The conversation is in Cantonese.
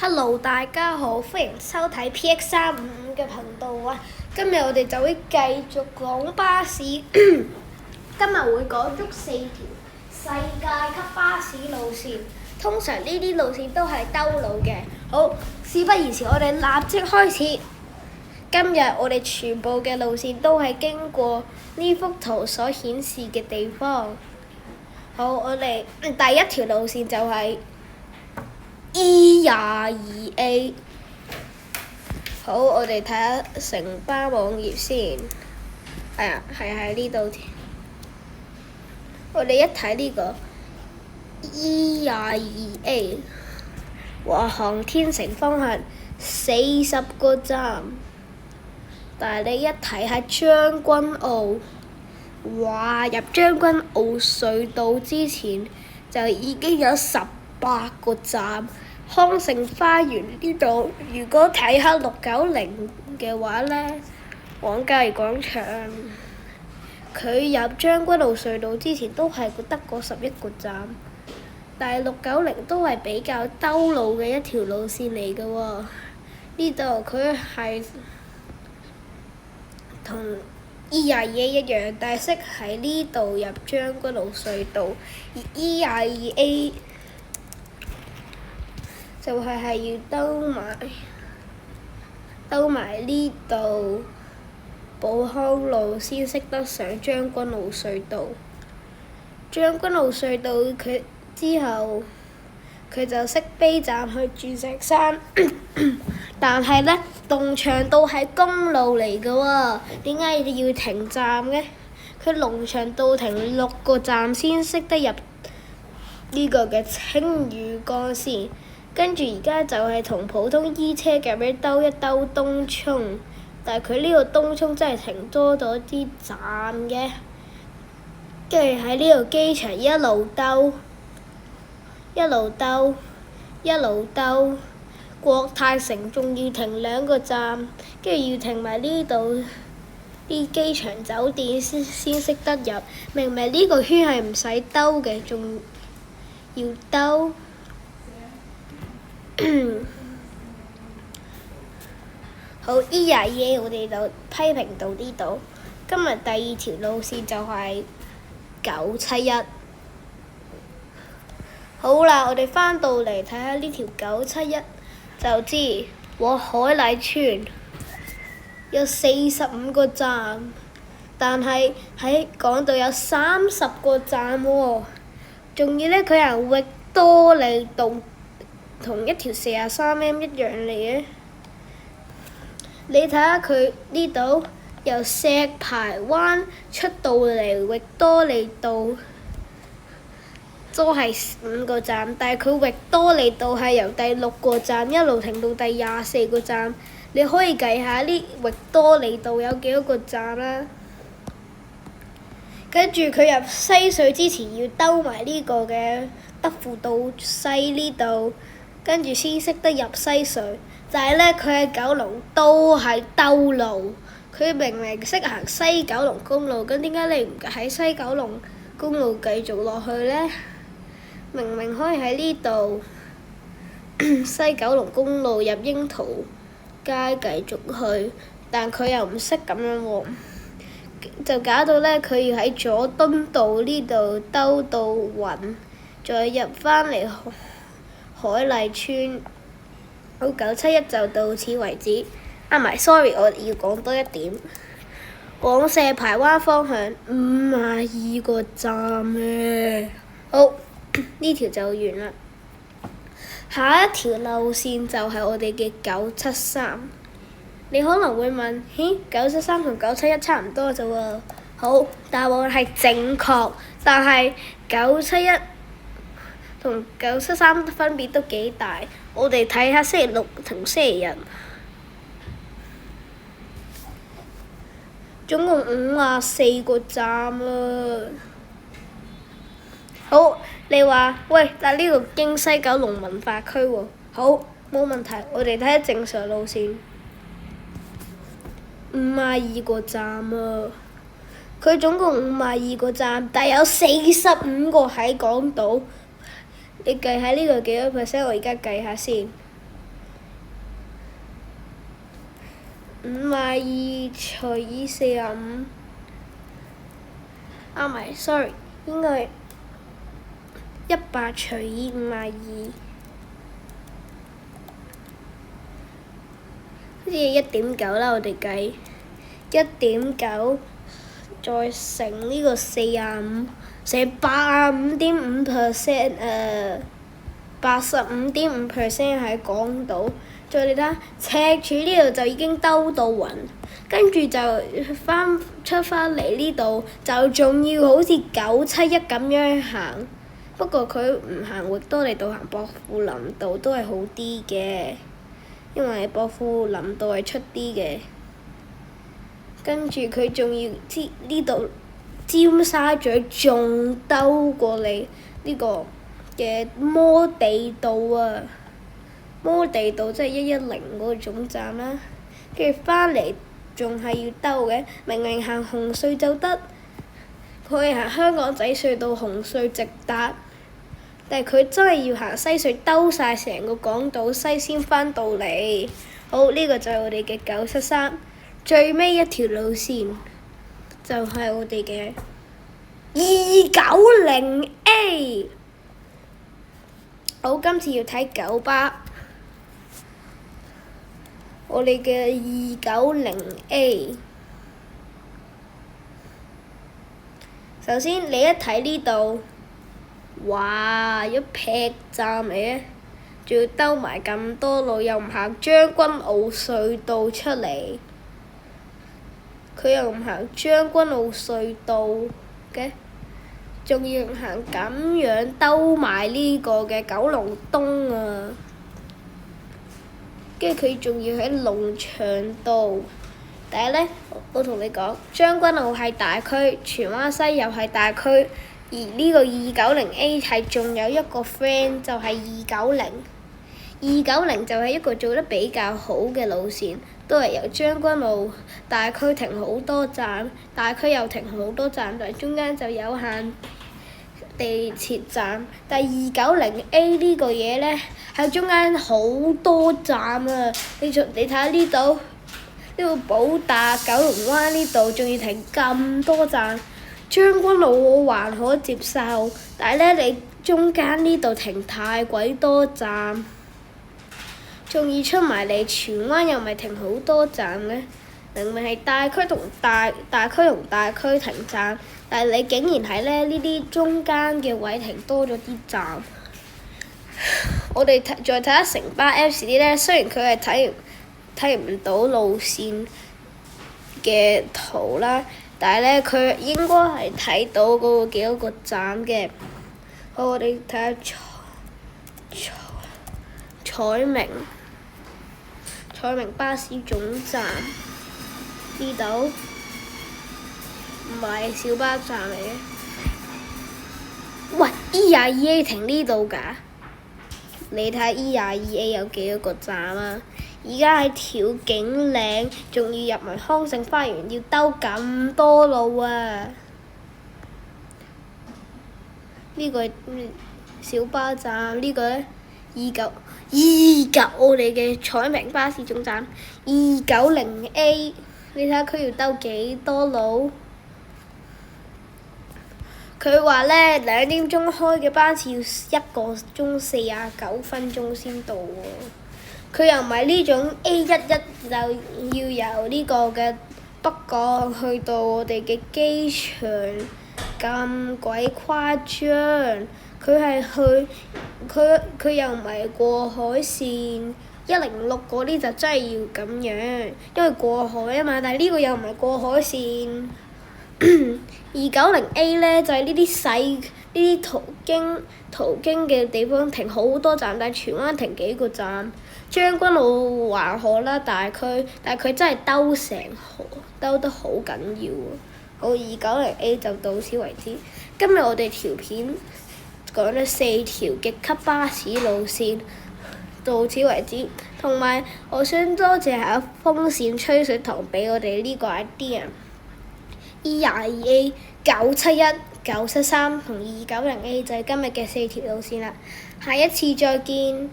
Hello，大家好，歡迎收睇 PX355嘅頻道啊！今日我哋就會繼續講巴士，今日會講足4條世界級巴士路線。通常呢啲路線都係兜路嘅。好，事不宜遲，我哋立即開始。今日我哋全部嘅路線都係經過呢幅圖所顯示嘅地方。好，我哋第一條路線就係E22A。好，我哋睇下城巴網頁先。係喺呢度。我哋一睇呢個 E22A， 話航天城方向40個站，但係你一睇下將軍澳，哇！入將軍澳隧道之前就已經有18個站。康盛花園呢度，如果睇下690嘅話呢，黃嘉怡廣場，佢入將軍澳隧道之前都係得嗰11個站，但係690都係比較兜路嘅一條路線嚟嘅喎。呢度佢係同E22A一樣，但係識喺呢度入將軍澳隧道，而E22A就係要兜埋呢度寶康路先識得上將軍澳隧道。將軍澳隧道佢之後，佢就識飛站去鑽石山，但係呢，龍翔道係公路嚟嘅喎，點解要停站嘅？佢龍翔道停6個站先識得入呢個嘅青嶼幹線。跟住而家就係同普通 E 車咁樣兜一兜東涌，但係佢呢個東涌真係停多咗啲站嘅，跟住喺呢度機場一路兜，國泰城仲要停2個站，跟住要停埋呢度啲機場酒店先識得入。明明呢個圈係唔使兜嘅，仲要兜。好，E22A我哋就批評到呢度。今日第2條路線就係971。好啦，我哋翻到嚟睇下呢條971就知，往海麗邨有45個站，但係喺港島有30個站喎。仲要呢，佢係域多利道同一條43M 一樣嚟嘅。你睇下佢呢度由石排灣出到嚟域多利道都係5個站，但係佢域多利道係由第6個站一路停到第24個站。你可以計下呢域多利道有幾多個站啦。跟住佢入西隧之前要兜埋呢個嘅德輔道西呢度，跟住先識得入西隧。但係呢，佢喺九龍都係兜路。佢明明識行西九龍公路，咁點解你唔喺西九龍公路繼續落去呢？明明可以喺呢度西九龍公路入櫻桃街繼續去，但佢又唔識咁樣喎，就搞到呢，佢要喺佐敦道呢度兜到暈，再入返嚟海麗邨。好，971就到此為止。唔係，sorry，我要講多一點。往石排灣方向52個站咧。好，呢條就完啦。下一條路線就係我哋嘅973。你可能會問，咦，973同971差唔多啫喎。好，答案係正確，但係971同973分別都幾大。我哋睇下星期六同星期日，總共54個站啊！好，你話喂，但呢個經西九龍文化區喎。好，冇問題，我哋睇下正常路線，52個站啊！佢總共52個站，但有45個喺港島。你計下呢個幾多 percent？我而家計下先。52除以45。唔係，sorry，應該係100除以52。好似1.9啦，我哋計1.9再乘呢個45，乘85.5%85.5% 喺港島。再你睇下，赤柱呢度就已經兜到暈，跟住就出返嚟呢度，就仲要好似971咁樣行。不過佢唔行域多利道，行薄扶林道都係好啲嘅，因為薄扶林道係出啲嘅。跟住佢仲要呢度尖沙咀仲兜過嚟呢個嘅摩地道啊！摩地道即係110嗰個總站啦，跟住返嚟仲係要兜嘅。明明行紅隧就得，佢行香港仔隧道紅隧直達，但係佢真係要行西隧兜晒成個港島西先返到嚟。好，呢個就係我哋嘅973，最尾一條路線就係我哋嘅290A。好，今次要睇九巴。我哋嘅290A，首先你一睇呢度，哇！一劈站嚟嘅，仲要兜埋咁多路，又唔行將軍澳隧道出嚟，佢又唔行將軍澳隧道嘅，仲要行咁樣兜埋呢個嘅九龍東啊！跟住佢仲要喺龍翔道，但係呢，我同你講，將軍澳係大區，荃灣西又係大區，而呢個290A 係仲有一個 friend 就係290。290就係一個做得比較好嘅路線，都係由將軍澳大區停好多站，大區又停好多站，但係中間就有限地鐵站。但係290A 呢個嘢呢，喺中間好多站啊！你睇下呢度，呢個寶達九龍灣呢度仲要停咁多站。將軍澳我還可接受，但係呢，你中間呢度停太鬼多站，仲要出埋嚟荃灣又咪停好多站呢？明明係大區同大區停站，但係你竟然喺呢啲中間嘅位停多咗啲站。我哋再睇下城巴 Apps 啲呢，雖然佢係睇唔到路線嘅圖啦，但係呢，佢應該係睇到嗰個幾多個站嘅。好，我哋睇下彩明巴士總站呢度，唔係小巴站嚟嘅。喂，E22A 停呢度㗎？你睇 E22A 有幾多個站啊？而家喺調景嶺，仲要入埋康盛花園，要兜咁多路啊！呢個係小巴站，呢個呢29我哋嘅彩明巴士總站290A，你睇下佢要兜幾多路？佢話呢2點鐘開嘅班次要1個鐘49分鐘先到喎。佢又唔係呢種 A11就要由呢個嘅北角去到我哋嘅機場咁鬼誇張。佢又唔係過海線106嗰啲就真係要咁樣，因為過海啊嘛。但係呢個又唔係過海線。290A 呢就係呢啲細呢啲途經嘅地方停好多站，但係荃灣停幾個站，將軍澳還好啦，大區，但係佢真係兜得好緊要喎。好，290A 就到此為止。今日我哋條片講咗4條極級巴士路線，到此為止。同埋我想多謝下風扇吹水堂俾我哋呢個 idea。E22A、971、973同290A 就係今日嘅4條路線啦。下一次再見。